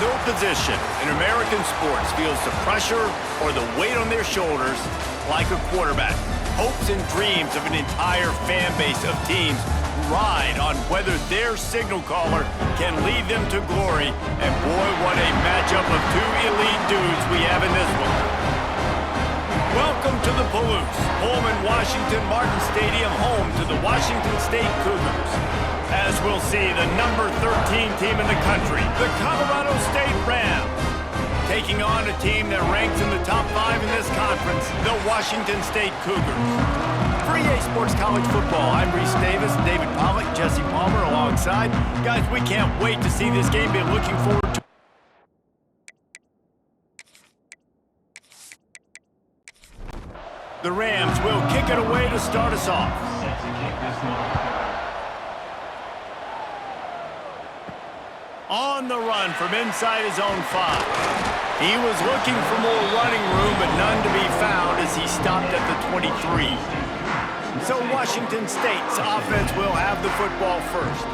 No position in American sports feels the pressure or the weight on their shoulders like a quarterback. Hopes and dreams of an entire fan base of teams ride on whether their signal caller can lead them to glory. And boy, what a matchup of two elite dudes we have in this one. Welcome to the Palouse, Pullman, Washington Martin Stadium, home to the Washington State Cougars. As we'll see, the number 13 team in the country, the Colorado State Rams, taking on a team that ranks in the top 5 in this conference, the Washington State Cougars. For EA Sports College Football, I'm Reese Davis, David Pollack, Jesse Palmer alongside. Guys, we can't wait to see this game. Be looking forward to the Rams will kick it away to start us off. On the run from inside his own 5. He was looking for more running room, but none to be found as he stopped at the 23. So Washington State's offense will have the football first.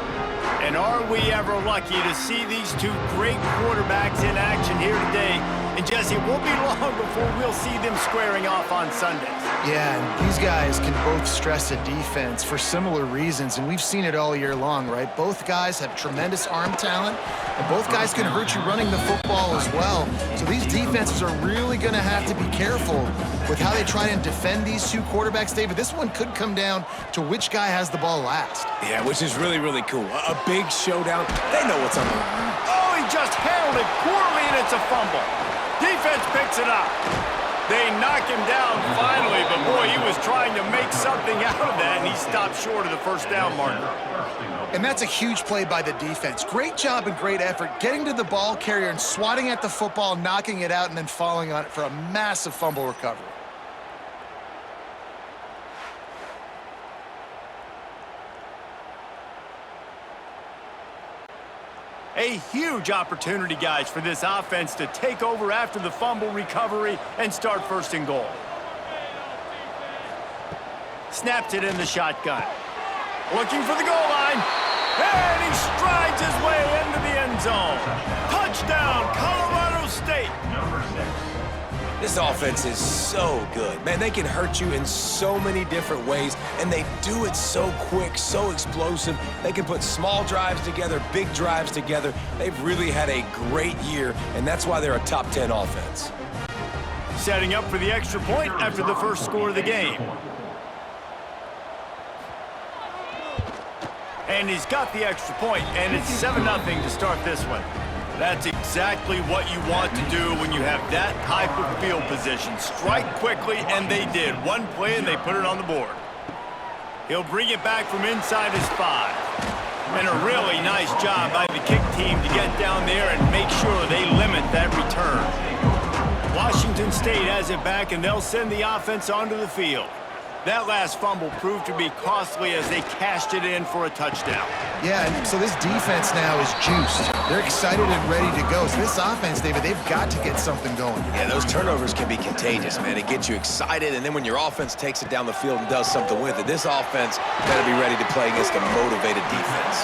And are we ever lucky to see these two great quarterbacks in action here today? And Jesse, it won't be long before we'll see them squaring off on Sundays. Yeah, and these guys can both stress a defense for similar reasons, and we've seen it all year long, right? Both guys have tremendous arm talent, and both guys can hurt you running the football as well. So these defenses are really going to have to be careful with how they try and defend these two quarterbacks, David. This one could come down to which guy has the ball last. Yeah, which is really, really cool. A big showdown. They know what's on the line. Oh, he just handled it poorly, and it's a fumble. Defense picks it up. They knock him down finally, but boy, he was trying to make something out of that, and he stopped short of the first down marker. And that's a huge play by the defense. Great job and great effort getting to the ball carrier and swatting at the football, knocking it out, and then falling on it for a massive fumble recovery. A huge opportunity, guys, for this offense to take over after the fumble recovery and start first and goal. Snaps it in the shotgun. Looking for the goal line. And he strides his way into the end zone. Touchdown, Colorado State. This offense is so good. Man, they can hurt you in so many different ways, and they do it so quick, so explosive. They can put small drives together, big drives together. They've really had a great year, and that's why they're a top 10 offense. Setting up for the extra point after the first score of the game. And he's got the extra point, and it's 7-0 to start this one. That's exactly what you want to do when you have that type of field position. Strike quickly, and they did. One play, and they put it on the board. He'll bring it back from inside his 5. And a really nice job by the kick team to get down there and make sure they limit that return. Washington State has it back, and they'll send the offense onto the field. That last fumble proved to be costly as they cashed it in for a touchdown. Yeah, and so this defense now is juiced. They're excited and ready to go. So this offense, David, they've got to get something going. Yeah, those turnovers can be contagious, man. It gets you excited, and then when your offense takes it down the field and does something with it, this offense got to be ready to play against a motivated defense.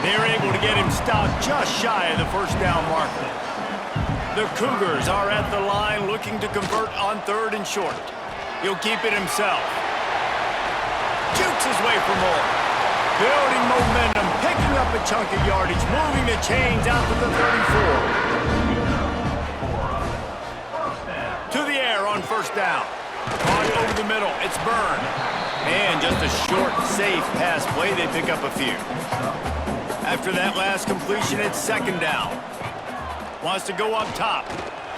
They're able to get him stopped just shy of the first down marker. The Cougars are at the line looking to convert on 3rd and short. He'll keep it himself. Jukes his way for more. Building momentum, picking up a chunk of yardage, moving the chains out to the 34. To the air on first down. Caught over the middle. It's Byrne. And just a short, safe pass play. They pick up a few. After that last completion, it's 2nd down. Wants to go up top.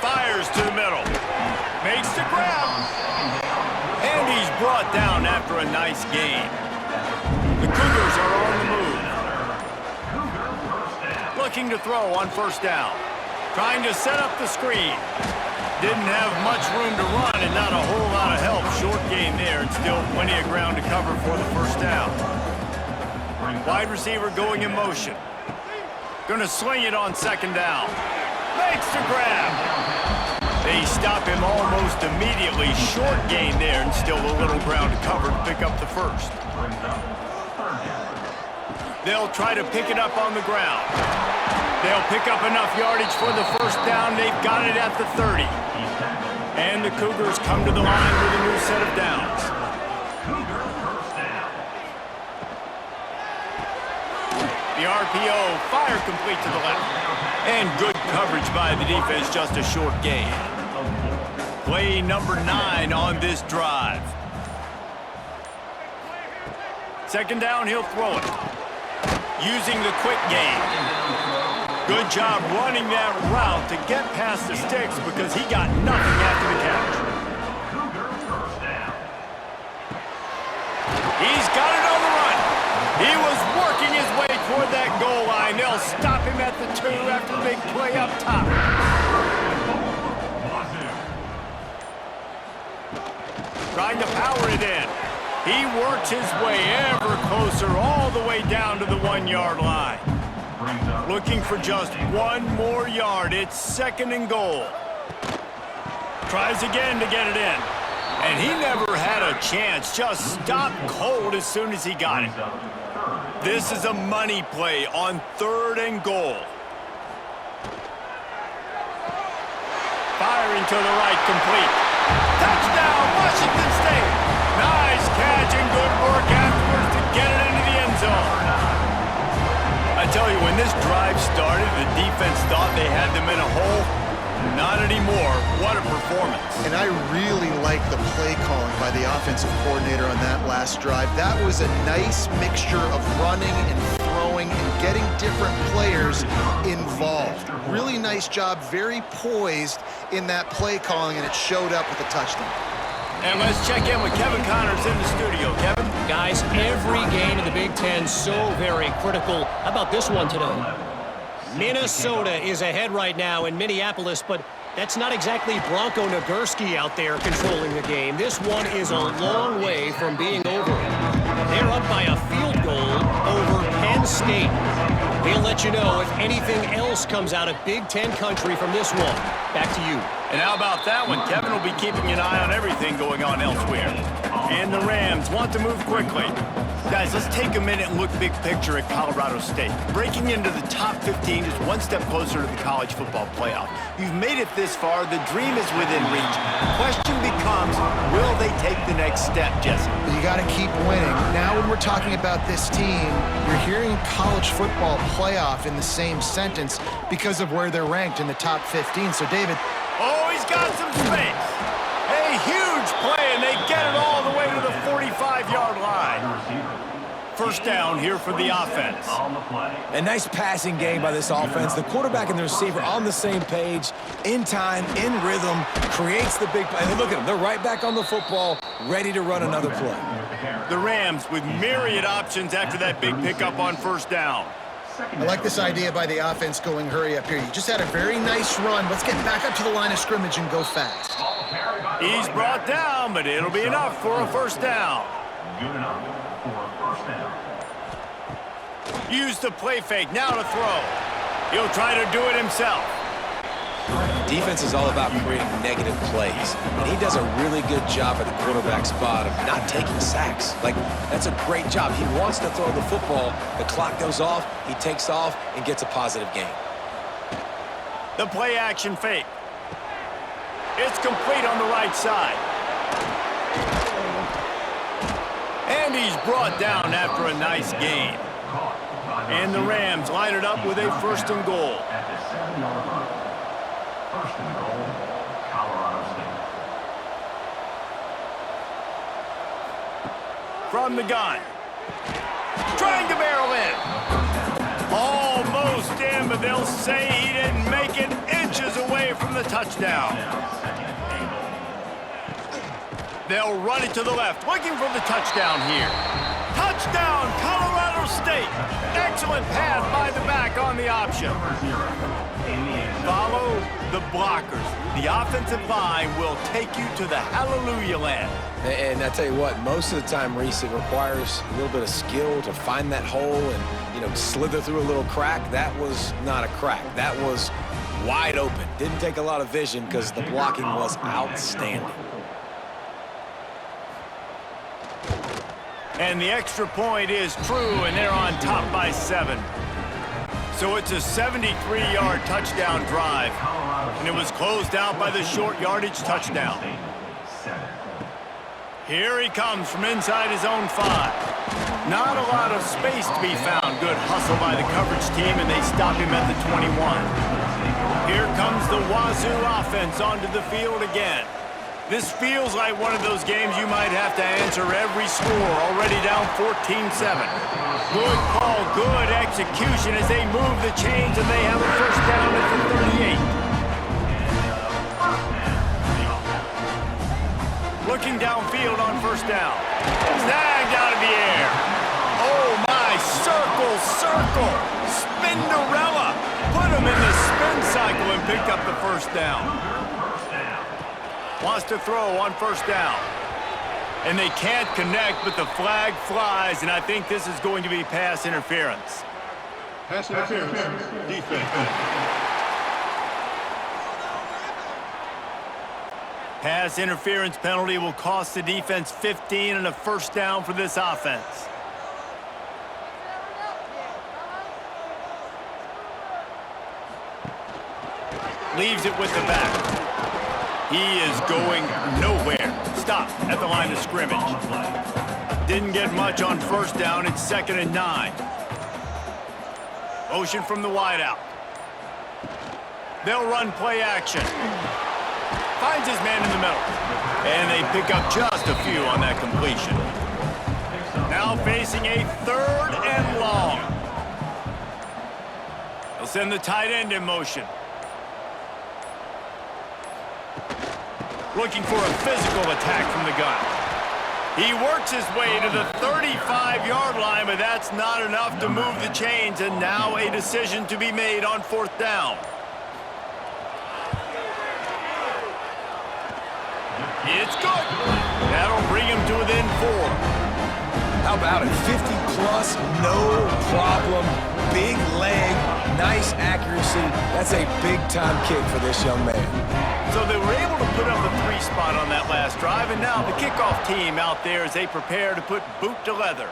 Fires to the middle. Makes the grab. And he's brought down after a nice gain. The Cougars are on the move. Looking to throw on first down. Trying to set up the screen. Didn't have much room to run and not a whole lot of help. Short gain there and still plenty of ground to cover for the first down. Wide receiver going in motion. Gonna sling it on 2nd down. Makes the grab. They stop him almost immediately. Short gain there and still a little ground to cover to pick up the first. They'll try to pick it up on the ground. They'll pick up enough yardage for the first down. They've got it at the 30. And the Cougars come to the line with a new set of downs. The RPO, fire complete to the left. And good coverage by the defense, just a short gain. Play number 9 on this drive. Second down, he'll throw it. Using the quick game. Good job running that route to get past the sticks because he got nothing after the catch. He's got it on the run. He was working his way toward that goal line. They'll stop him at the 2 after the big play up top. Trying to power it in. He works his way ever closer all the way down to the 1-yard line. Looking for just 1 more yard. It's 2nd and goal. Tries again to get it in. And he never had a chance. Just stopped cold as soon as he got it. This is a money play on 3rd and goal. Firing to the right, complete. Touchdown, Washington State. Nice catch and good work afterwards to get it into the end zone. I tell you, when this drive started, the defense thought they had them in a hole. Not anymore. What a performance. And I really like the play calling by the offensive coordinator on that last drive. That was a nice mixture of running and throwing and getting different players involved. Really nice job, very poised in that play calling, and it showed up with a touchdown. And let's check in with Kevin Connors in the studio. Kevin? Guys, every game in the Big Ten so very critical. How about this one today? Minnesota is ahead right now in Minneapolis, but that's not exactly Bronco Nagurski out there controlling the game. This one is a long way from being over. They're up by a field goal over Penn State. We'll let you know if anything else comes out of Big Ten country from this one. Back to you. And how about that one? Kevin will be keeping an eye on everything going on elsewhere. And the Rams want to move quickly. Guys, let's take a minute and look big picture at Colorado State. Breaking into the top 15 is one step closer to the college football playoff. You've made it this far. The dream is within reach. Question becomes, will they take the next step, Jesse? You got to keep winning. Now when we're talking about this team, you're hearing college football playoff in the same sentence because of where they're ranked in the top 15. So, David. Oh, he's got some space. A huge play, and they get it all the way to the 45-yard line. First down here for the offense. A nice passing game by this offense. The quarterback and the receiver on the same page, in time, in rhythm, creates the big play. And look at them. They're right back on the football, ready to run another play. The Rams with myriad options after that big pickup on first down. I like this idea by the offense going hurry up here. You just had a very nice run. Let's get back up to the line of scrimmage and go fast. He's brought down, but it'll be enough for a first down. Good enough for a first down. Use the play fake, now to throw. He'll try to do it himself. Defense is all about creating negative plays, and he does a really good job at the quarterback spot of not taking sacks. Like, that's a great job. He wants to throw the football. The clock goes off, he takes off, and gets a positive gain. The play action fake. It's complete on the right side. And he's brought down after a nice gain. And the Rams line it up with a first and goal. At the 7-yard line. First and goal, Colorado State. From the gun. Trying to barrel in. Almost in, but they'll say he didn't make it, inches away from the touchdown. They'll run it to the left, looking for the touchdown here. Touchdown, Colorado State. Excellent pass by the back on the option. Follow the blockers. The offensive line will take you to the hallelujah land. And I tell you what, most of the time, Reese, it requires a little bit of skill to find that hole and, you know, slither through a little crack. That was not a crack. That was wide open. Didn't take a lot of vision because the blocking was outstanding. And the extra point is true, and they're on top by 7. So it's a 73-yard touchdown drive, and it was closed out by the short yardage touchdown. Here he comes from inside his own 5. Not a lot of space to be found. Good hustle by the coverage team, and they stop him at the 21. Here comes the Wazoo offense onto the field again. This feels like one of those games you might have to answer every score, already down 14-7. Good call, good execution as they move the chains, and they have a first down at the 38. Looking downfield on first down. Snagged out of the air. Oh my, circle, circle. Spinderella. Put him in the spin cycle and picked up the first down. Wants to throw on first down. And they can't connect, but the flag flies, and I think this is going to be pass interference. Pass interference. Defense. Pass interference penalty will cost the defense 15 and a first down for this offense. Leaves it with the back. He is going nowhere. Stop at the line of scrimmage. Didn't get much on first down. It's 2nd and 9. Motion from the wideout. They'll run play action. Finds his man in the middle. And they pick up just a few on that completion. Now facing a 3rd and long. They'll send the tight end in motion. Looking for a physical attack from the gun. He works his way to the 35-yard line, but that's not enough to move the chains, and now a decision to be made on 4th down. It's good. That'll bring him to within 4. How about it? 50-plus, no problem. Big leg, nice accuracy. That's a big-time kick for this young man. So they were able to put up a 3 spot on that last drive, and now the kickoff team out there as they prepare to put boot to leather.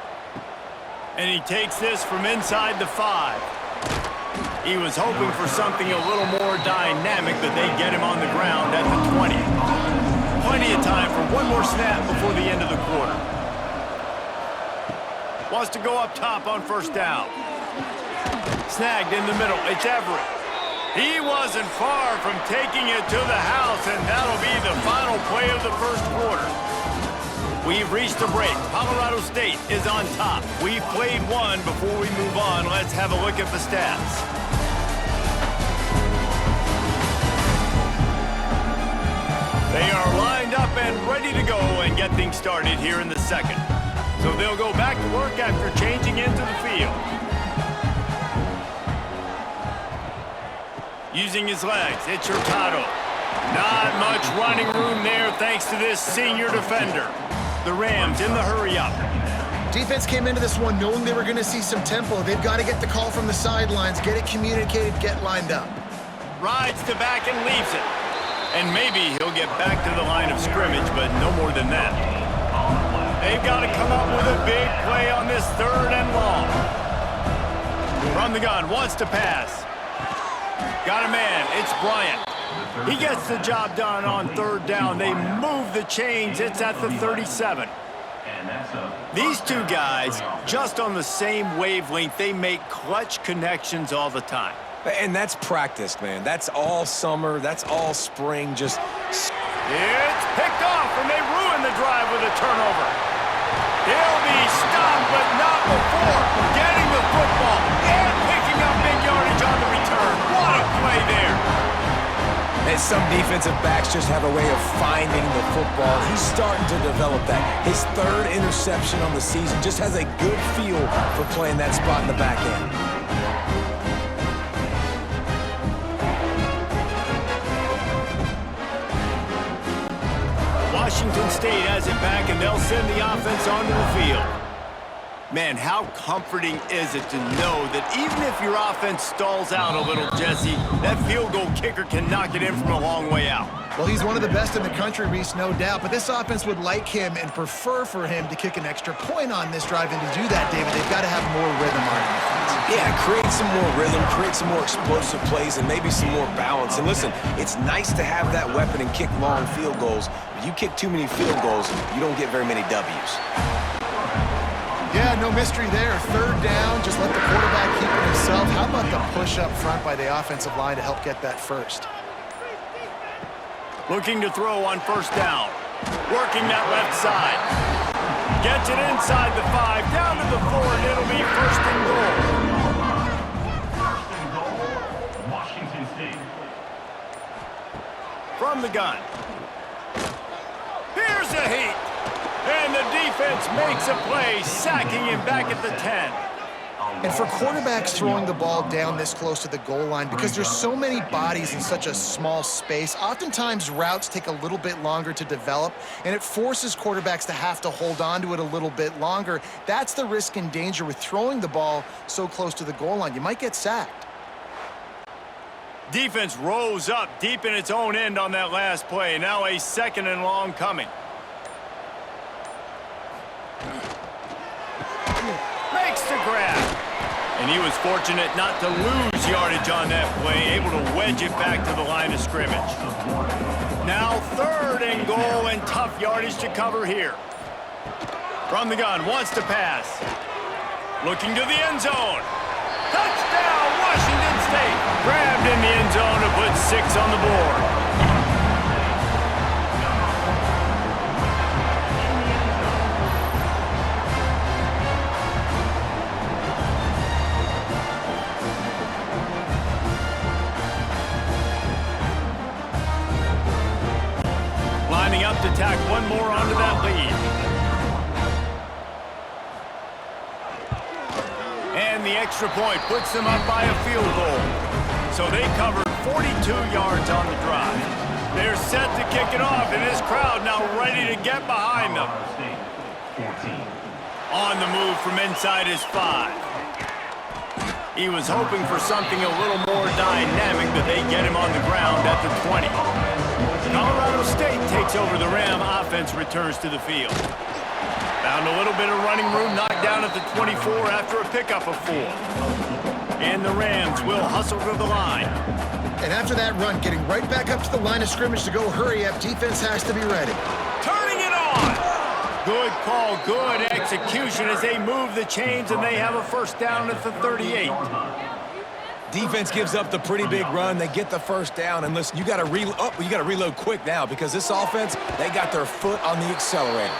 And he takes this from inside the 5. He was hoping for something a little more dynamic, but they get him on the ground at the 20. Plenty of time for one more snap before the end of the quarter. Wants to go up top on first down. Snagged in the middle. It's Everett. He wasn't far from taking it to the house, and that'll be the final play of the first quarter. We've reached a break. Colorado State is on top. We've played one. Before we move on, let's have a look at the stats. They are lined up and ready to go and get things started here in the second. So they'll go back to work after changing into the field. Using his legs, it's Hurtado. Not much running room there thanks to this senior defender. The Rams in the hurry-up. Defense came into this one knowing they were going to see some tempo. They've got to get the call from the sidelines, get it communicated, get lined up. Rides to back and leaves it. And maybe he'll get back to the line of scrimmage, but no more than that. They've got to come up with a big play on this 3rd and long. From the gun, wants to pass. Got a man, it's Bryant. He gets the job done on 3rd down. They move the chains, it's at the 37. These two guys, just on the same wavelength, they make clutch connections all the time. And that's practiced, man. That's all summer. That's all spring. Just... It's picked off, and they ruin the drive with a turnover. He'll be stopped, but not before getting the football and picking up big yardage on the return. What a play there. And some defensive backs just have a way of finding the football. He's starting to develop that. His 3rd interception on the season just has a good feel for playing that spot in the back end. Washington State has it back, and they'll send the offense onto the field. Man, how comforting is it to know that even if your offense stalls out a little, Jesse, that field goal kicker can knock it in from a long way out. Well, he's one of the best in the country, Reese, no doubt. But this offense would like him and prefer for him to kick an extra point on this drive. And to do that, David, they've got to have more rhythm on offense. Yeah, create some more rhythm, create some more explosive plays, and maybe some more balance. And listen, it's nice to have that weapon and kick long field goals. If you kick too many field goals, you don't get very many W's. Yeah, no mystery there. Third down, just let the quarterback keep it himself. How about the push up front by the offensive line to help get that first? Looking to throw on first down. Working that left side. Gets it inside the 5, down to the 4, and it'll be first and goal. First and goal, Washington State. From the gun. Here's a heat. And the defense makes a play, sacking him back at the 10. And for quarterbacks throwing the ball down this close to the goal line, because there's so many bodies in such a small space, oftentimes routes take a little bit longer to develop, and it forces quarterbacks to have to hold on to it a little bit longer. That's the risk and danger with throwing the ball so close to the goal line. You might get sacked. Defense rose up deep in its own end on that last play. Now a second and long coming. Makes the grab. And he was fortunate not to lose yardage on that play, able to wedge it back to the line of scrimmage. Now third and goal, and tough yardage to cover here. From the gun, wants to pass. Looking to the end zone. Touchdown, Washington State. Grabbed in the end zone to put 6 on the board. Lining up to tack one more onto that lead. And the extra point puts them up by a field goal. So they covered 42 yards on the drive. They're set to kick it off, and this crowd now ready to get behind them. On the move from inside his 5. He was hoping for something a little more dynamic, but they get him on the ground at the 20. Colorado State takes over the Ram. Offense returns to the field. Found a little bit of running room, knocked down at the 24 after a pickup of 4. And the Rams will hustle to the line. And after that run, getting right back up to the line of scrimmage to go hurry up, defense has to be ready. Turning it on! Good call, good execution as they move the chains, and they have a first down at the 38. Defense gives up the pretty big run. They get the first down, and listen, you got to reload quick now because this offense, they got their foot on the accelerator.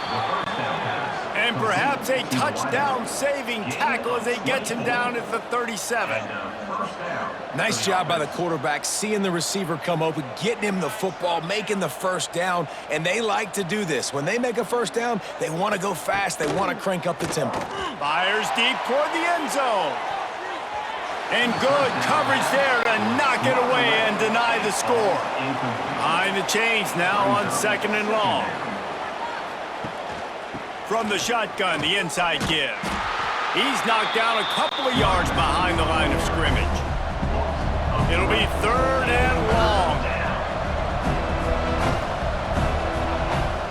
And perhaps a touchdown-saving tackle as they get him down at the 37. Nice job by the quarterback, seeing the receiver come open, getting him the football, making the first down, and they like to do this. When they make a first down, they want to go fast. They want to crank up the tempo. Fires deep toward the end zone. And good coverage there to knock it away and deny the score. Behind the chains now on second and long. From the shotgun, the inside give. He's knocked down a couple of yards behind the line of scrimmage. It'll be third and long.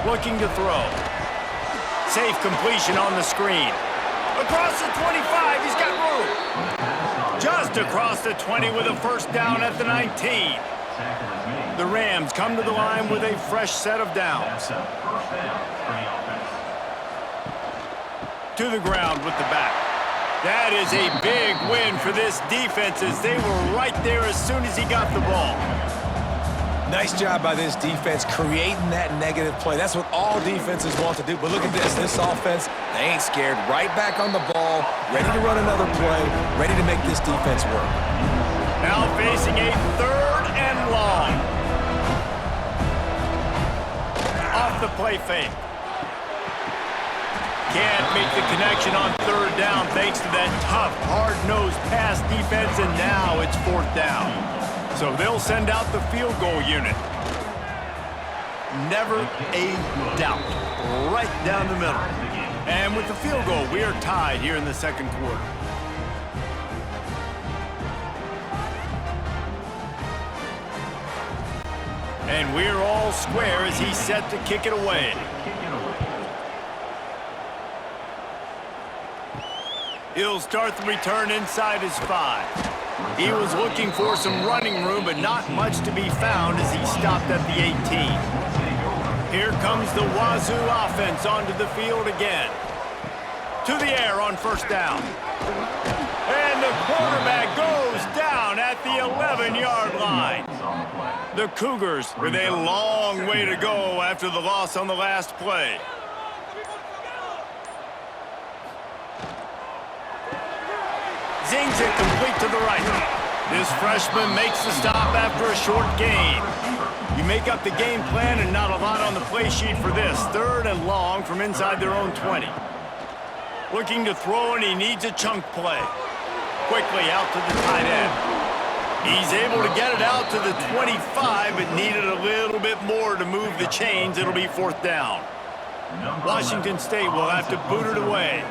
Looking to throw. Safe completion on the screen. Across the 25, he's got room. Just across the 20 with a first down at the 19. The Rams come to the line with a fresh set of downs. To the ground with the back. That is a big win for this defense as they were right there as soon as he got the ball. Nice job by this defense creating that negative play. That's what all defenses want to do. But look at this. This offense, they ain't scared. Right back on the ball, ready to run another play, ready to make this defense work. Now facing a third and long. Off the play fake. Can't make the connection on third down thanks to that tough, hard-nosed pass defense, and now it's fourth down. So they'll send out the field goal unit. Never a doubt. Right down the middle. And with the field goal, we are tied here in the second quarter. And we're all square as he's set to kick it away. He'll start the return inside his 5. He was looking for some running room, but not much to be found as he stopped at the 18. Here comes the Wazoo offense onto the field again. To the air on first down. And the quarterback goes down at the 11-yard line. The Cougars with a long way to go after the loss on the last play. Zings it complete to the right. This freshman makes the stop after a short gain. You make up the game plan and not a lot on the play sheet for this. 3rd and long from inside their own 20. Looking to throw, and he needs a chunk play. Quickly out to the tight end. He's able to get it out to the 25, but needed a little bit more to move the chains. It'll be 4th down. Washington State will have to boot it away.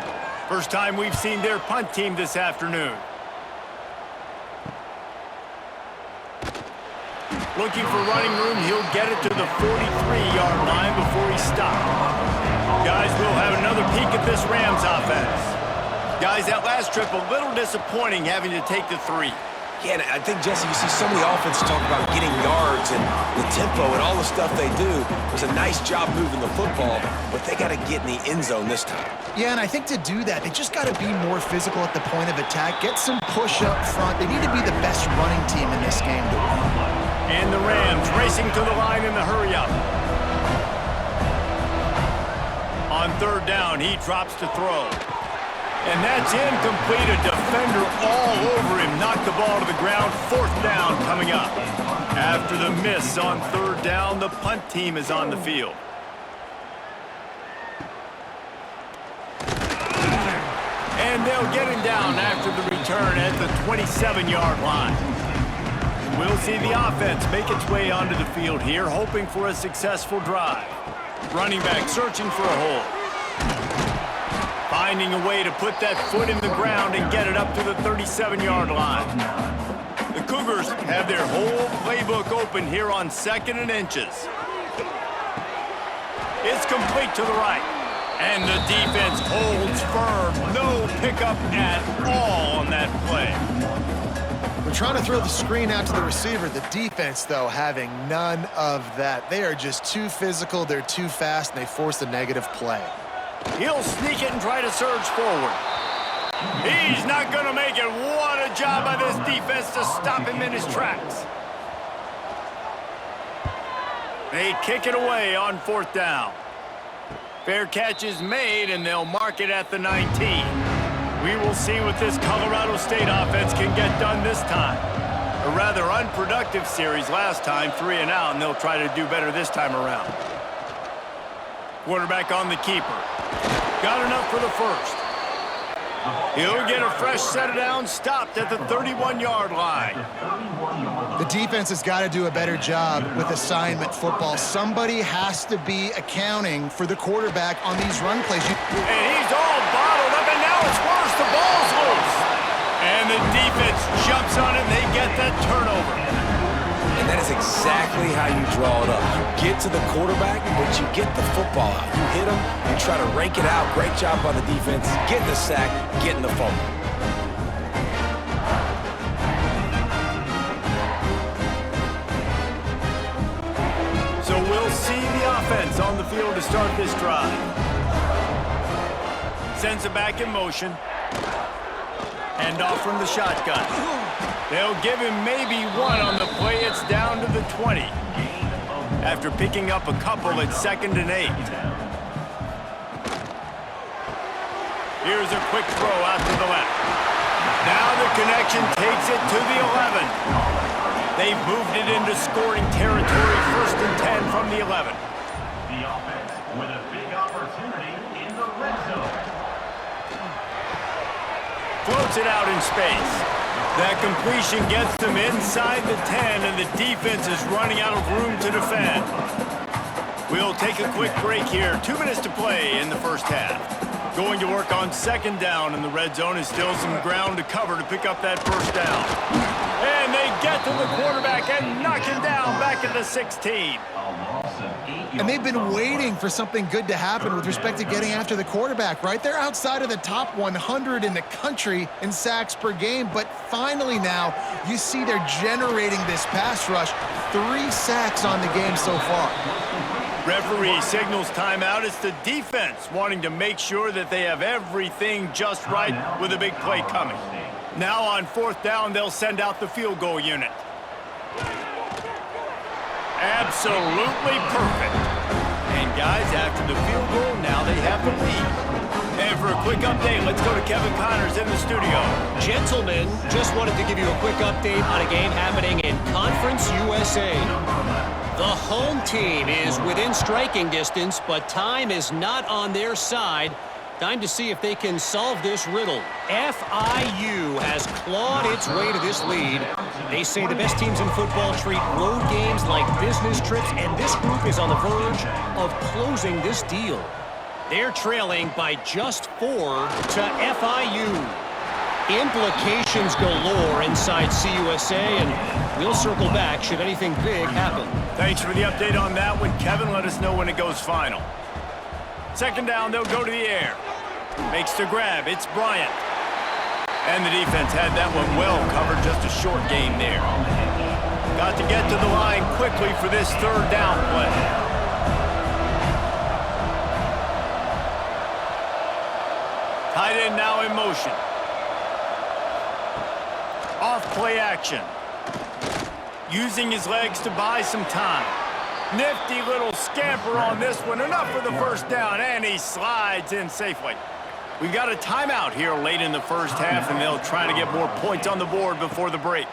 First time we've seen their punt team this afternoon. Looking for running room, he'll get it to the 43-yard line before he stops. Guys, we'll have another peek at this Rams offense. Guys, that last trip, a little disappointing having to take the 3. Yeah, and I think, Jesse, you see so many offenses talk about getting yards and the tempo and all the stuff they do. It was a nice job moving the football, but they got to get in the end zone this time. Yeah, and I think to do that, they just got to be more physical at the point of attack, get some push up front. They need to be the best running team in this game to win. And the Rams racing to the line in the hurry-up. On 3rd down, he drops to throw. And that's incomplete. A defender all over him. Knocked the ball to the ground. 4th down coming up. After the miss on 3rd down, the punt team is on the field. And they'll get him down after the return at the 27-yard line. We'll see the offense make its way onto the field here, hoping for a successful drive. Running back searching for a hole. Finding a way to put that foot in the ground and get it up to the 37-yard line. The Cougars have their whole playbook open here on 2nd and inches. It's complete to the right. And the defense holds firm. No pickup at all on that play. We're trying to throw the screen out to the receiver. The defense, though, having none of that. They are just too physical, they're too fast, and they force a negative play. He'll sneak it and try to surge forward. He's not going to make it. What a job by this defense to stop him in his tracks. They kick it away on 4th down. Fair catch is made, and they'll mark it at the 19. We will see what this Colorado State offense can get done this time. A rather unproductive series last time, 3 and out, and they'll try to do better this time around. Quarterback on the keeper. Got enough for the 1st. He'll get a fresh set down, stopped at the 31-yard line. The defense has got to do a better job with assignment football. Somebody has to be accounting for the quarterback on these run plays. And he's all bottled up, and now it's worse. The ball's loose. And the defense jumps on it, and they get that turnover. And that is exactly how you draw it up. You get to the quarterback, but you get the football out. You hit him, you try to rake it out. Great job by the defense. Getting the sack, getting the fumble. So we'll see the offense on the field to start this drive. Sends it back in motion. Hand off from the shotgun. They'll give him maybe 1 on the play. It's down to the 20. After picking up a couple at 2nd and 8. Here's a quick throw out to the left. Now the connection takes it to the 11. They've moved it into scoring territory. 1st and 10 from the 11. The offense with a big opportunity in the red zone. Floats it out in space. That completion gets them inside the 10, and the defense is running out of room to defend. We'll take a quick break here. 2 minutes to play in the first half. Going to work on second down, and the red zone is still some ground to cover to pick up that first down. And they get to the quarterback and knock him down back at the 16. And they've been waiting for something good to happen with respect to getting after the quarterback, right? They're outside of the top 100 in the country in sacks per game, but finally now you see they're generating this pass rush. 3 sacks on the game so far. Referee signals timeout. It's the defense wanting to make sure that they have everything just right with a big play coming. Now on fourth down, they'll send out the field goal unit. Absolutely perfect. And guys, after the field goal, now they have the lead. And for a quick update, let's go to Kevin Connors in the studio. Gentlemen, just wanted to give you a quick update on a game happening in Conference USA. The home team is within striking distance, but time is not on their side. Time to see if they can solve this riddle. FIU has clawed its way to this lead. They say the best teams in football treat road games like business trips, and this group is on the verge of closing this deal. They're trailing by just 4 to FIU. Implications galore inside CUSA, and we'll circle back should anything big happen. Thanks for the update on that one, Kevin. Let us know when it goes final. Second down, they'll go to the air. Makes the grab. It's Bryant. And the defense had that one well covered. Just a short gain there. Got to get to the line quickly for this third down play. Tight end now in motion. Off play action. Using his legs to buy some time. Nifty little scamper on this one. Enough for the first down, and he slides in safely. We've got a timeout here late in the first half, and they'll try to get more points on the board before the break.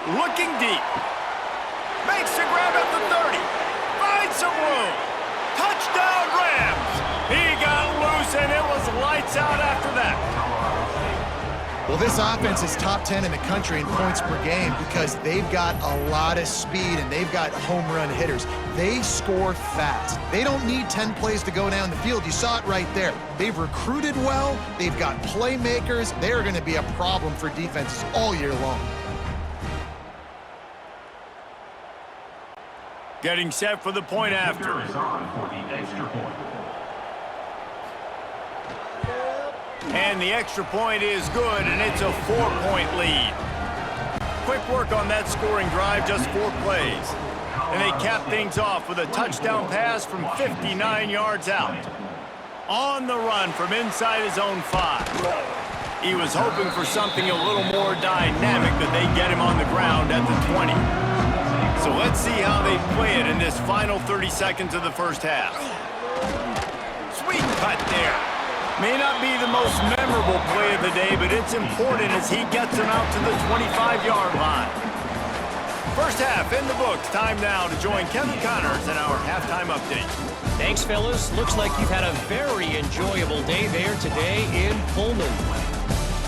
Looking deep. Makes the grab at the 30. Finds some room. Touchdown Rams. He got loose, and it was lights out after that. Well, this offense is top 10 in the country in points per game because they've got a lot of speed and they've got home run hitters. They score fast. They don't need 10 plays to go down the field. You saw it right there. They've recruited well. They've got playmakers. They're going to be a problem for defenses all year long. Getting set for the point after. Is on for the extra point. And the extra point is good, and it's a 4-point lead. Quick work on that scoring drive, just 4 plays. And they cap things off with a touchdown pass from 59 yards out. On the run from inside his own 5. He was hoping for something a little more dynamic, but they get him on the ground at the 20. So let's see how they play it in this final 30 seconds of the first half. Sweet cut there. May not be the most memorable play of the day, but it's important as he gets him out to the 25-yard line. First half in the books. Time now to join Kevin Connors in our halftime update. Thanks, fellas. Looks like you've had a very enjoyable day there today in Pullman.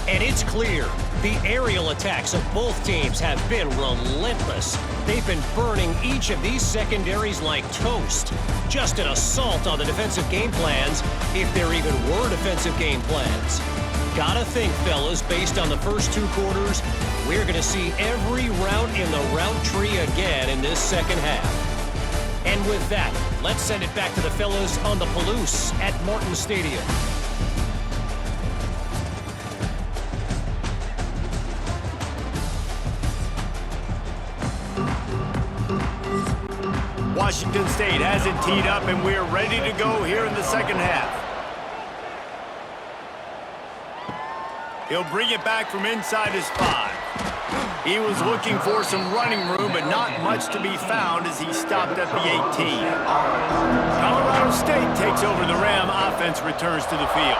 And it's clear the aerial attacks of both teams have been relentless. They've been burning each of these secondaries like toast. Just an assault on the defensive game plans, if there even were defensive game plans. Gotta think, fellas, based on the first 2 quarters, we're gonna see every route in the route tree again in this second half. And with that, let's send it back to the fellas on the Palouse at Martin Stadium. Washington State has it teed up, and we're ready to go here in the second half. He'll bring it back from inside his 5. He was looking for some running room, but not much to be found as he stopped at the 18. Colorado State takes over the Ram. Offense returns to the field.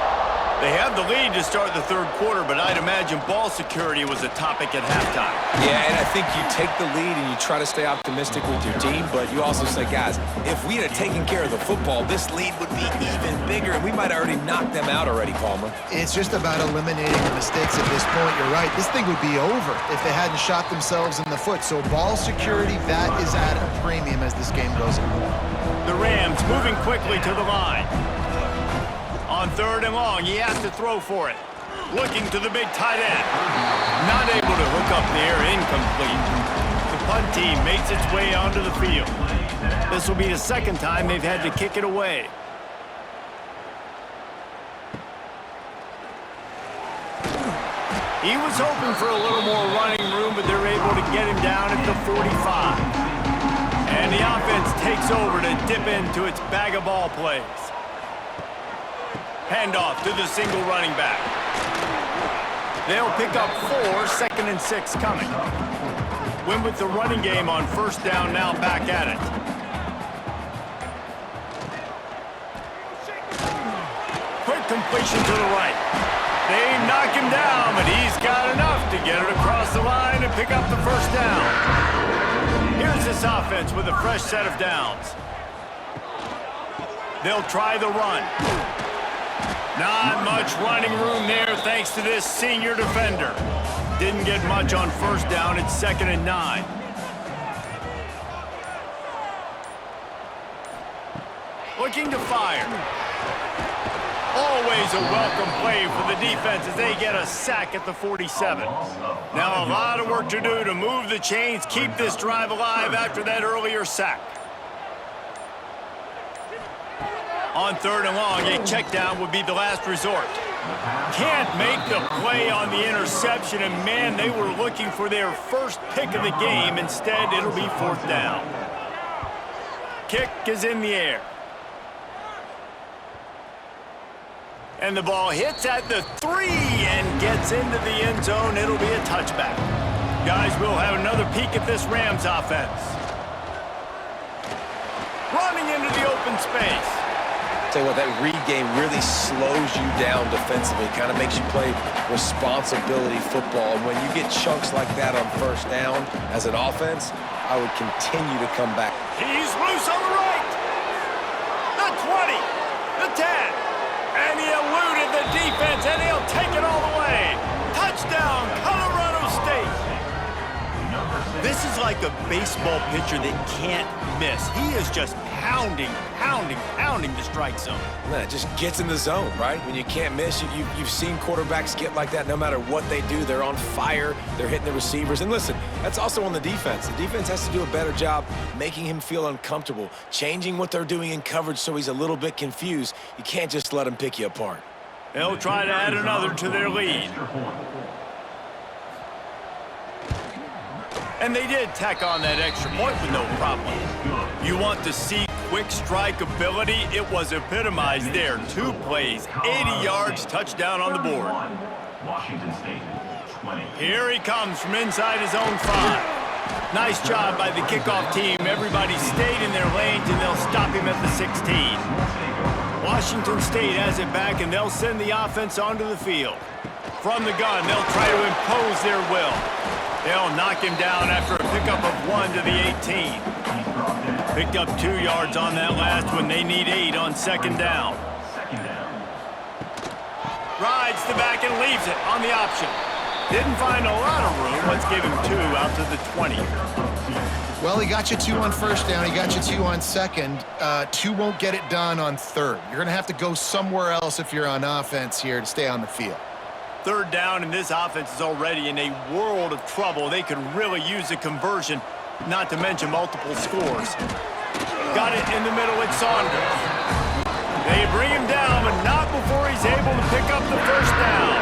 They have the lead to start the third quarter, but I'd imagine ball security was a topic at halftime. Yeah, and I think you take the lead and you try to stay optimistic with your team, but you also say, guys, if we had taken care of the football, this lead would be even bigger, and we might have already knocked them out already, Palmer. It's just about eliminating the mistakes at this point. You're right. This thing would be over if they hadn't shot themselves in the foot. So ball security, that is at a premium as this game goes on. The Rams moving quickly to the line. 3rd and long, he has to throw for it. Looking to the big tight end. Not able to hook up there, incomplete. The punt team makes its way onto the field. This will be the 2nd time they've had to kick it away. He was hoping for a little more running room, but they're able to get him down at the 45. And the offense takes over to dip into its bag of ball plays. Handoff to the single running back. They'll pick up 4, 2nd and 6 coming. Win with the running game on 1st down, now back at it. Quick completion to the right. They knock him down, but he's got enough to get it across the line and pick up the 1st down. Here's this offense with a fresh set of downs. They'll try the run. Not much running room there thanks to this senior defender. Didn't get much on 1st down. It's 2nd and 9. Looking to fire. Always a welcome play for the defense as they get a sack at the 47. Now a lot of work to do to move the chains, keep this drive alive after that earlier sack. On 3rd and long, a check down would be the last resort. Can't make the play on the interception, and man, they were looking for their 1st pick of the game. Instead, it'll be 4th down. Kick is in the air. And the ball hits at the 3 and gets into the end zone. It'll be a touchback. Guys, we'll have another peek at this Rams offense. Running into the open space. Tell you what, that read game really slows you down defensively, kind of makes you play responsibility football. And when you get chunks like that on 1st down as an offense, I would continue to come back. He's loose on the right. The 20, the 10, and he eluded the defense, and he'll take it all the way. Touchdown, Colorado State. This is like a baseball pitcher that can't miss. He is just pounding the strike zone. Man, it just gets in the zone, right? When you can't miss, you've seen quarterbacks get like that no matter what they do. They're on fire. They're hitting the receivers. And listen, that's also on the defense. The defense has to do a better job making him feel uncomfortable, changing what they're doing in coverage so he's a little bit confused. You can't just let him pick you apart. They'll try to add another to their lead. And they did tack on that extra point with no problem. You want to see quick strike ability? It was epitomized there. 2 plays, 80 yards, touchdown on the board. Washington State, 20. Here he comes from inside his own 5. Nice job by the kickoff team. Everybody stayed in their lanes, and they'll stop him at the 16. Washington State has it back, and they'll send the offense onto the field. From the gun, they'll try to impose their will. They'll knock him down after a pickup of 1 to the 18. Picked up 2 yards on that last one. They need 8 on 2nd down. Rides the back and leaves it on the option. Didn't find a lot of room. Let's give him 2 out to the 20. Well, he got you 2 on 1st down. He got you 2 on 2nd. 2 won't get it done on 3rd. You're going to have to go somewhere else if you're on offense here to stay on the field. 3rd down, and this offense is already in a world of trouble. They could really use a conversion, not to mention multiple scores. Got it in the middle with Saunders. They bring him down, but not before he's able to pick up the 1st down.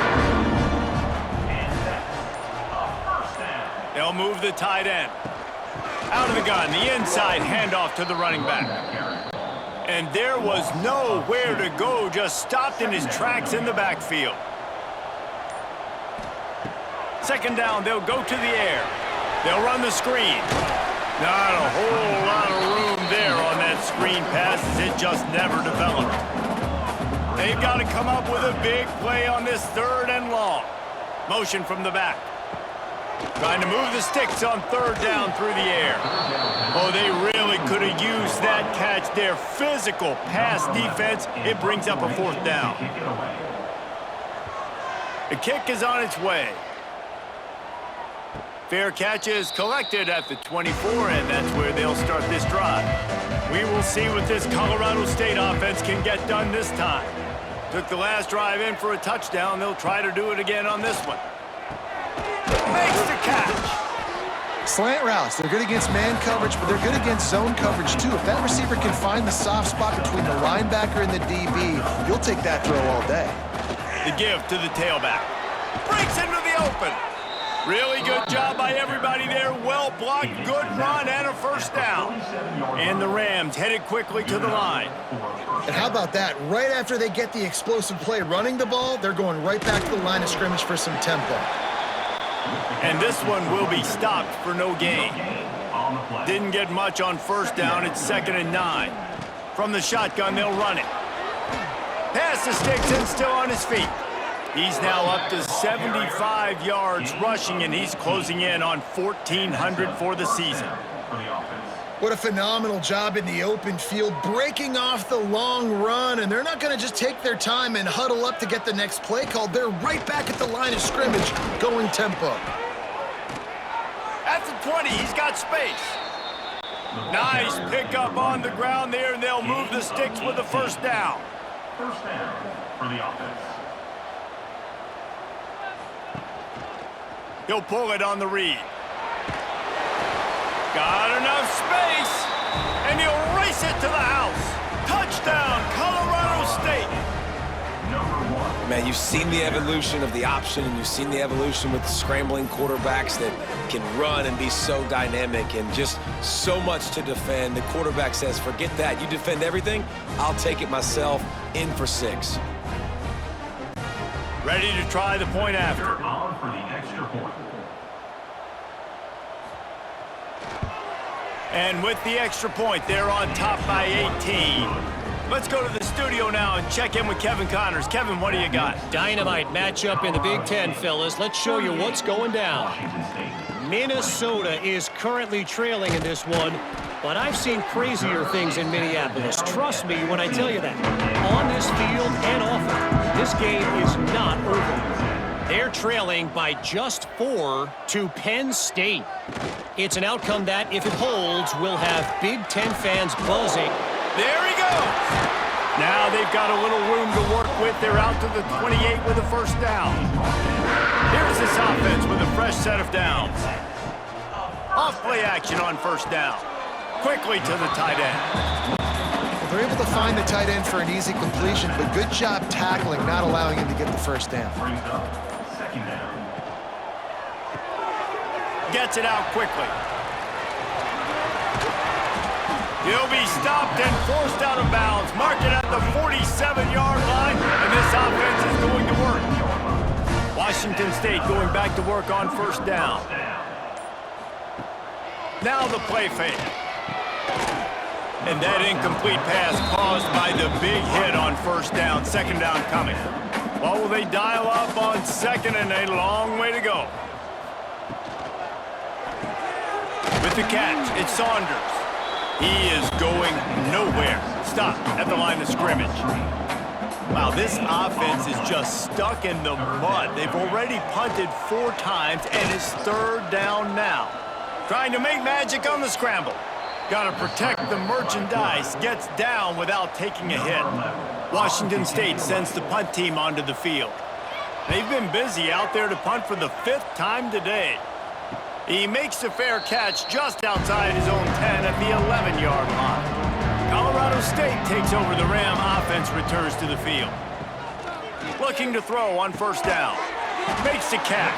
They'll move the tight end. Out of the gun, the inside handoff to the running back. And there was nowhere to go, just stopped in his tracks in the backfield. 2nd down, they'll go to the air. They'll run the screen. Not a whole lot of room there on that screen pass as it just never developed. They've got to come up with a big play on this 3rd and long. Motion from the back. Trying to move the sticks on 3rd down through the air. Oh, they really could have used that catch there. Physical pass defense. It brings up a 4th down. The kick is on its way. Fair catch is collected at the 24, and that's where they'll start this drive. We will see what this Colorado State offense can get done this time. Took the last drive in for a touchdown. They'll try to do it again on this one. Makes the catch. Slant routes, they're good against man coverage, but they're good against zone coverage too. If that receiver can find the soft spot between the linebacker and the DB, you'll take that throw all day. The give to the tailback. Breaks into the open. Really good job by everybody there. Well blocked, good run, and a first down. And the Rams headed quickly to the line. And how about that? Right after they get the explosive play running the ball, they're going right back to the line of scrimmage for some tempo. And this one will be stopped for no gain. Didn't get much on first down. It's 2nd and 9. From the shotgun, they'll run it. Pass to sticks and still on his feet. He's now up to 75 yards rushing, and he's closing in on 1,400 for the season. What a phenomenal job in the open field, breaking off the long run, and they're not going to just take their time and huddle up to get the next play called. They're right back at the line of scrimmage, going tempo. At the 20, he's got space. Nice pickup on the ground there, and they'll move the sticks with a first down. First down for the offense. He'll pull it on the read. Got enough space, and he'll race it to the house. Touchdown, Colorado State. Man, you've seen the evolution of the option, and you've seen the evolution with the scrambling quarterbacks that can run and be so dynamic and just so much to defend. The quarterback says, forget that. You defend everything, I'll take it myself. In for 6. Ready to try the point after. They're on for the extra point. And with the extra point, they're on top by 18. Let's go to the studio now and check in with Kevin Connors. Kevin, what do you got? Dynamite matchup in the Big Ten, fellas. Let's show you what's going down. Washington State. Minnesota is currently trailing in this one, but I've seen crazier things in Minneapolis. Trust me when I tell you that. On this field and off it, this game is not over. They're trailing by just 4 to Penn State. It's an outcome that, if it holds, will have Big Ten fans buzzing. There he goes. Now they've got a little room to work with. They're out to the 28 with a first down. Here's this offense with a fresh set of downs. Off play action on first down. Quickly to the tight end. They're able to find the tight end for an easy completion, but good job tackling, not allowing him to get the first down. Brings up 2nd down. Gets it out quickly. He'll be stopped and forced out of bounds. Mark it at the 47-yard line, and this offense is going to work. Washington State going back to work on first down. Now the play fake. And that incomplete pass caused by the big hit on first down. 2nd down coming. Well, will they dial up on 2nd and a long way to go? With the catch, it's Saunders. He is going nowhere. Stop at the line of scrimmage. Wow, this offense is just stuck in the mud. They've already punted 4 times, and it's 3rd down now. Trying to make magic on the scramble. Got to protect the merchandise. Gets down without taking a hit. Washington State sends the punt team onto the field. They've been busy out there to punt for the 5th time today. He makes a fair catch just outside his own 10 at the 11-yard line. Colorado State takes over. The Ram offense returns to the field. Looking to throw on first down. Makes the catch.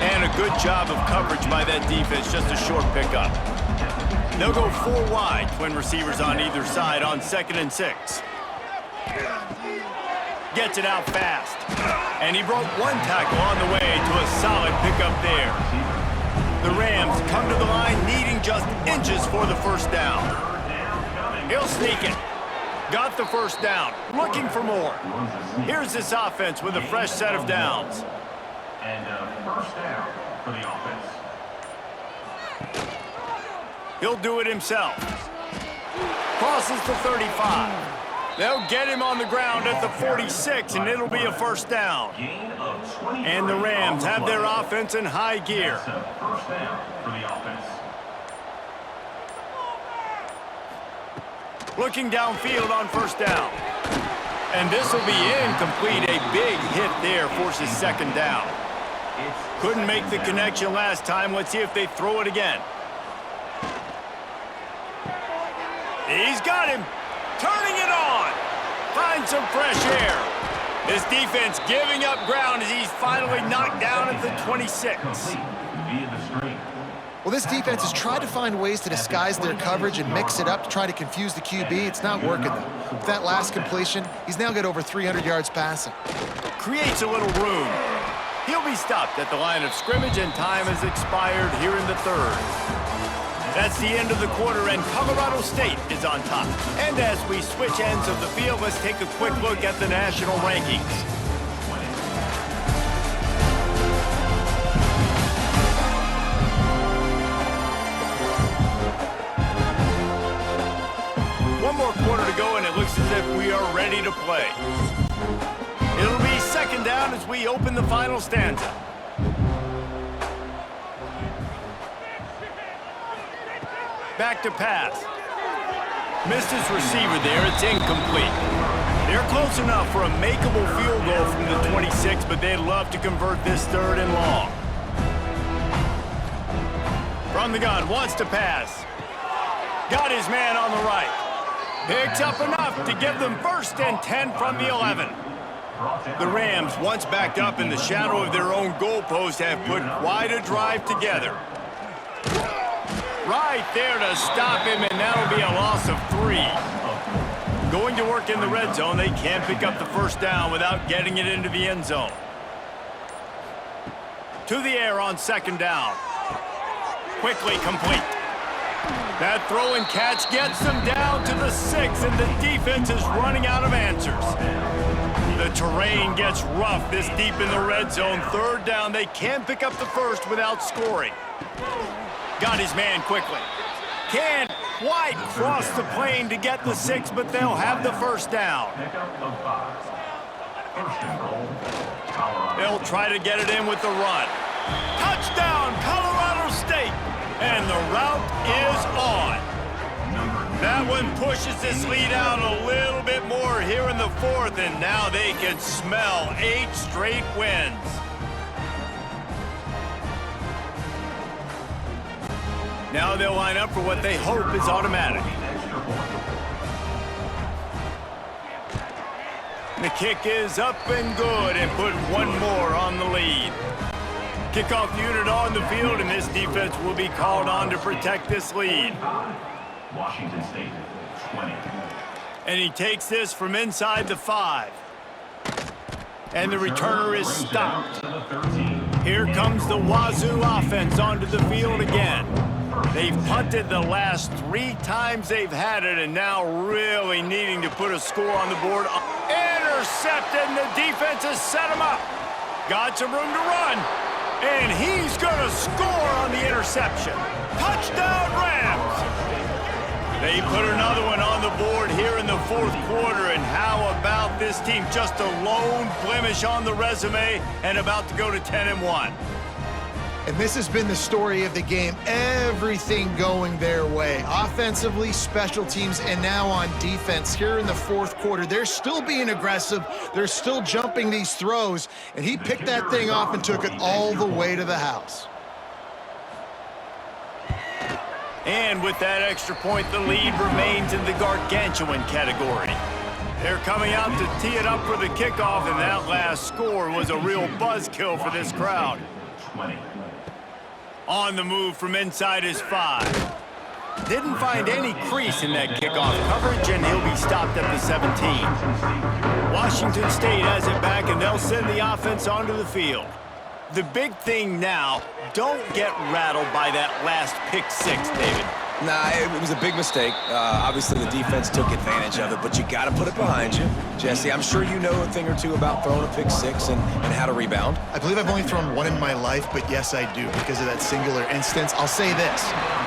And a good job of coverage by that defense. Just a short pickup. They'll go 4 wide. Twin receivers on either side on 2nd and 6. Gets it out fast. And he broke 1 tackle on the way to a solid pickup there. The Rams come to the line needing just inches for the first down. He'll sneak it. Got the first down. Looking for more. Here's this offense with a fresh set of downs. And first down for the offense. He'll do it himself. Crosses the 35. They'll get him on the ground at the 46, and it'll be a first down. Gain of 20. And the Rams have their offense in high gear. First down for the offense. Looking downfield on first down. And this will be incomplete. A big hit there forces second down. Couldn't make the connection last time. Let's see if they throw it again. He's got him. Turning it on. Find some fresh air. This defense giving up ground as he's finally knocked down at the 26. Well, this defense has tried to find ways to disguise their coverage and mix it up to try to confuse the QB. It's not working, though. With that last completion, he's now got over 300 yards passing. Creates a little room. He'll be stopped at the line of scrimmage, and time has expired here in the third. That's the end of the quarter, and Colorado State is on top. And as we switch ends of the field, let's take a quick look at the national rankings. One more quarter to go, and it looks as if we are ready to play. It'll be second down as we open the final stanza. Back to pass. Missed his receiver there. It's incomplete. They're close enough for a makeable field goal from the 26, but they'd love to convert this third and long. From the gun, wants to pass. Got his man on the right. Picks up enough to give them first and 10 from the 11. The Rams, once backed up in the shadow of their own goalpost, have put quite a drive together. Right there to stop him, and that'll be a loss of 3. Going to work in the red zone, they can't pick up the first down without getting it into the end zone. To the air on second down. Quickly complete. That throw and catch gets them down to the 6, and the defense is running out of answers. The terrain gets rough this deep in the red zone. Third down, they can't pick up the first without scoring. Got his man quickly. Can't quite cross the plane to get the 6, but they'll have the first down. They'll try to get it in with the run. Touchdown, Colorado State! And the route is on. That one pushes this lead out a little bit more here in the fourth, and now they can smell 8 straight wins. Now they'll line up for what they hope is automatic. The kick is up and good, and put one more on the lead. Kickoff unit on the field, and this defense will be called on to protect this lead. Washington State, 20. And he takes this from inside the 5. And the returner is stopped. Here comes the Wazoo offense onto the field again. They've punted the last 3 times they've had it, and now really needing to put a score on the board. Intercepted, and the defense has set him up. Got some room to run, and he's going to score on the interception. Touchdown, Rams! They put another one on the board here in the fourth quarter, and how about this team? Just a lone blemish on the resume and about to go to 10-1. And this has been the story of the game. Everything going their way. Offensively, special teams, and now on defense here in the fourth quarter. They're still being aggressive. They're still jumping these throws. And he picked that thing off and took it all the way to the house. And with that extra point, the lead remains in the gargantuan category. They're coming out to tee it up for the kickoff, and that last score was a real buzzkill for this crowd. 20. On the move from inside his 5. Didn't find any crease in that kickoff coverage, and he'll be stopped at the 17. Washington State has it back, and they'll send the offense onto the field. The big thing now, don't get rattled by that last pick 6, David. Nah, it was a big mistake. Obviously, the defense took advantage of it, but you got to put it behind you. Jesse, I'm sure you know a thing or two about throwing a pick 6 and how to rebound. I believe I've only thrown one in my life, but yes, I do because of that singular instance. I'll say this.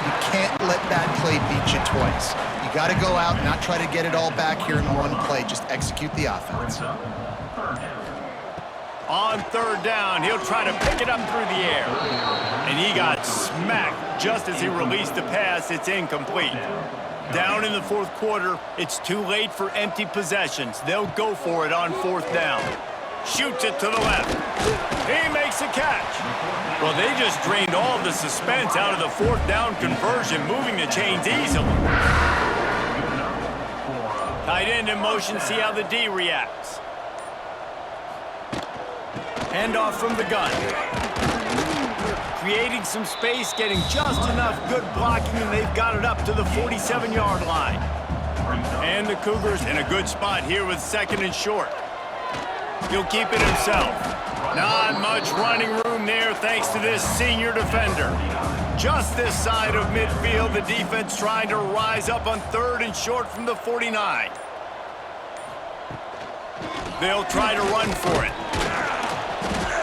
You can't let that play beat you twice. You got to go out and not try to get it all back here in one play. Just execute the offense. On third down, he'll try to pick it up through the air. And he got smacked just as he released the pass. It's incomplete. Down in the fourth quarter, it's too late for empty possessions. They'll go for it on fourth down. Shoots it to the left. He makes a catch. Well, they just drained all the suspense out of the fourth down conversion, moving the chains easily. Tight end in motion, see how the D reacts. Handoff from the gun. Creating some space, getting just enough good blocking, and they've got it up to the 47-yard line. And the Cougars in a good spot here with second and short. He'll keep it himself. Not much running room there thanks to this senior defender. Just this side of midfield, the defense trying to rise up on third and short from the 49. They'll try to run for it.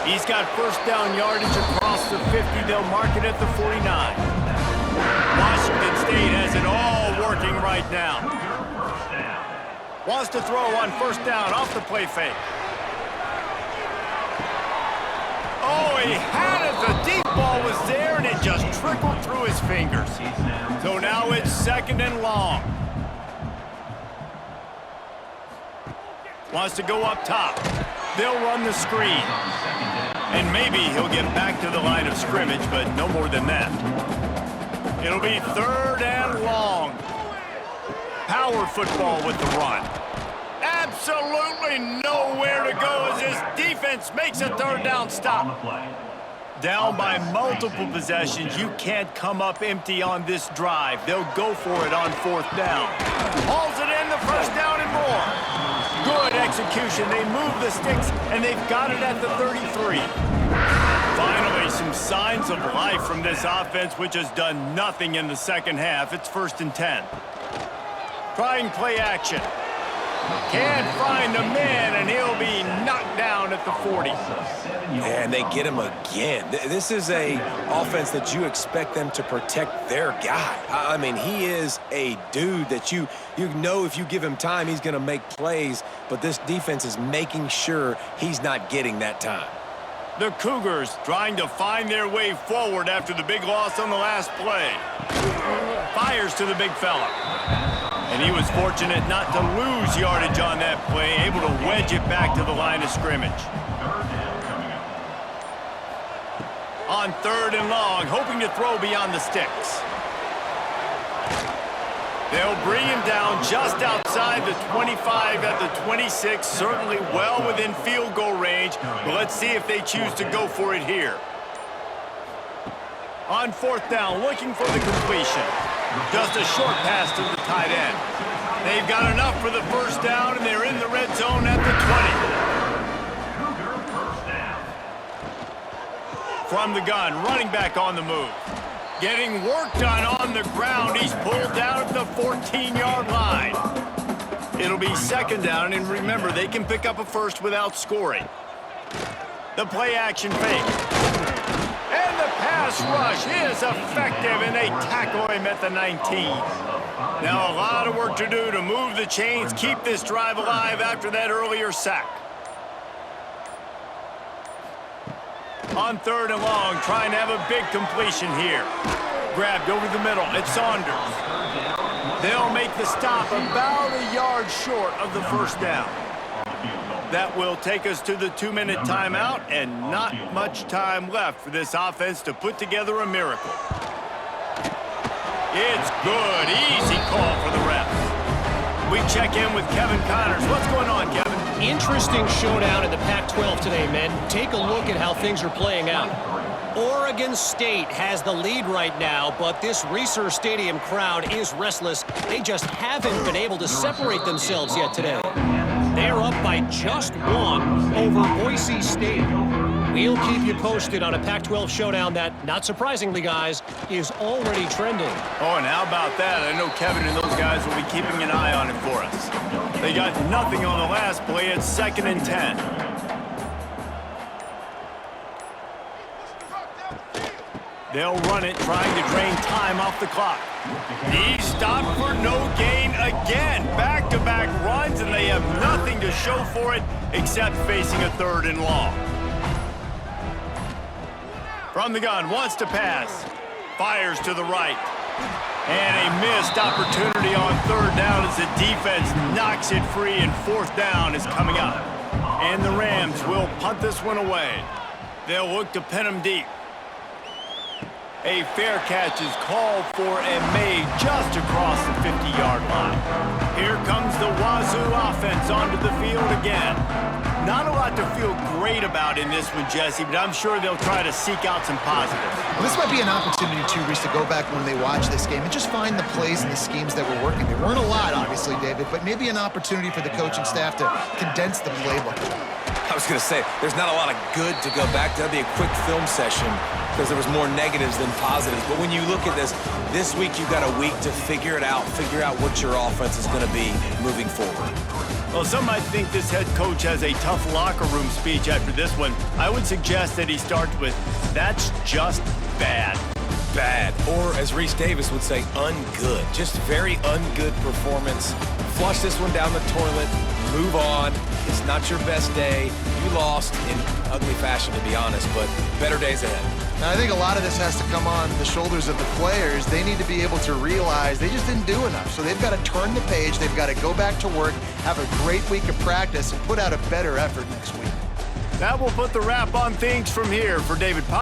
He's got first down yardage across the 50. They'll mark it at the 49. Washington State has it all working right now. Wants to throw on first down off the play fake. Oh, he had it. The deep ball was there, and it just trickled through his fingers. So now it's second and long. Wants to go up top. They'll run the screen. And maybe he'll get back to the line of scrimmage, but no more than that. It'll be third and long. Power football with the run. Absolutely nowhere to go as this defense makes a third down stop. Down by multiple possessions, you can't come up empty on this drive. They'll go for it on fourth down. Hauls it in, the first down and more. Good execution. They move the sticks, and they've got it at the 33. Finally, some signs of life from this offense, which has done nothing in the second half. It's first and 10. Trying play action. Can't find the man, and he'll be knocked down at the 40. And they get him again. This is a offense that you expect them to protect their guy. I mean, he is a dude that you know if you give him time, he's going to make plays, but this defense is making sure he's not getting that time. The Cougars trying to find their way forward after the big loss on the last play. Fires to the big fella. And he was fortunate not to lose yardage on that play, able to wedge it back to the line of scrimmage. On third and long, hoping to throw beyond the sticks. They'll bring him down just outside the 25 at the 26, certainly well within field goal range, but let's see if they choose to go for it here. On fourth down, looking for the completion. Just a short pass to the tight end. They've got enough for the first down, and they're in the red zone at the 20. From the gun, running back on the move. Getting work done on the ground. He's pulled down at the 14-yard line. It'll be second down, and remember, they can pick up a first without scoring. The play action fake. And the pass rush is effective, and they tackle him at the 19. Now a lot of work to do to move the chains, keep this drive alive after that earlier sack. On third and long, trying to have a big completion here. Grabbed over the middle, it's Saunders. They'll make the stop about a yard short of the first down. That will take us to the 2-minute timeout, and not much time left for this offense to put together a miracle. It's good, easy call for the refs. We check in with Kevin Connors. What's going on, Kevin? Interesting showdown in the Pac-12 today, men. Take a look at how things are playing out. Oregon State has the lead right now, but this Reser Stadium crowd is restless. They just haven't been able to separate themselves yet today. They're up by just one over Boise State. We'll keep you posted on a Pac-12 showdown that, not surprisingly, guys, is already trending. Oh, and how about that? I know Kevin and those guys will be keeping an eye on it for us. They got nothing on the last play. It's second and 10. They'll run it, trying to drain time off the clock. He stopped for no gain again. Back-to-back runs, and they have nothing to show for it except facing a third and long. From the gun, wants to pass. Fires to the right. And a missed opportunity on third down as the defense knocks it free, and fourth down is coming up. And the Rams will punt this one away. They'll look to pin them deep. A fair catch is called for and made just across the 50-yard line. Here comes the Wazoo offense onto the field again. Not a lot to feel great about in this one, Jesse, but I'm sure they'll try to seek out some positives. Well, this might be an opportunity, too, Reese, to go back when they watch this game and just find the plays and the schemes that were working. There weren't a lot, obviously, David, but maybe an opportunity for the coaching staff to condense the playbook. I was going to say, there's not a lot of good to go back to. That'd be a quick film session because there was more negatives than positives. But when you look at this week you've got a week to figure it out, figure out what your offense is going to be moving forward. Well, some might think this head coach has a tough locker room speech after this one. I would suggest that he starts with, "That's just bad." Bad. Or, as Reese Davis would say, ungood. Just very ungood performance. Flush this one down the toilet. Move on. It's not your best day. You lost in ugly fashion, to be honest, but better days ahead. Now, I think a lot of this has to come on the shoulders of the players. They need to be able to realize they just didn't do enough. So they've got to turn the page. They've got to go back to work, have a great week of practice, and put out a better effort next week. That will put the wrap on things from here. For David